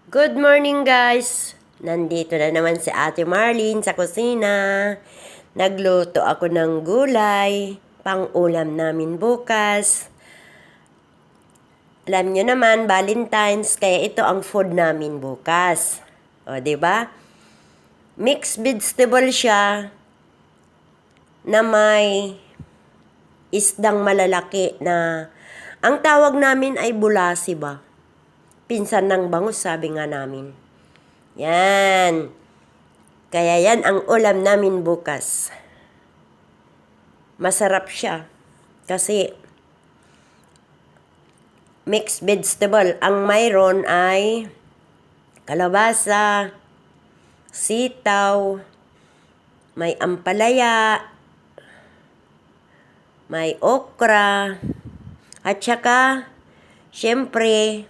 Good morning guys! Nandito na naman si Ate Marlene sa kusina. Nagluto ako ng gulay, pang-ulam namin bukas. Alam nyo naman, Valentine's, kaya ito ang food namin bukas. O, diba? Mixed vegetable siya na may isdang malalaki na ang tawag namin ay bulasi ba? Pinsan ng bangus, sabi nga namin. Yan. Kaya yan ang ulam namin bukas. Masarap siya. Kasi mixed vegetable. Ang mayroon ay kalabasa, sitaw, may ampalaya, may okra, at saka, syempre,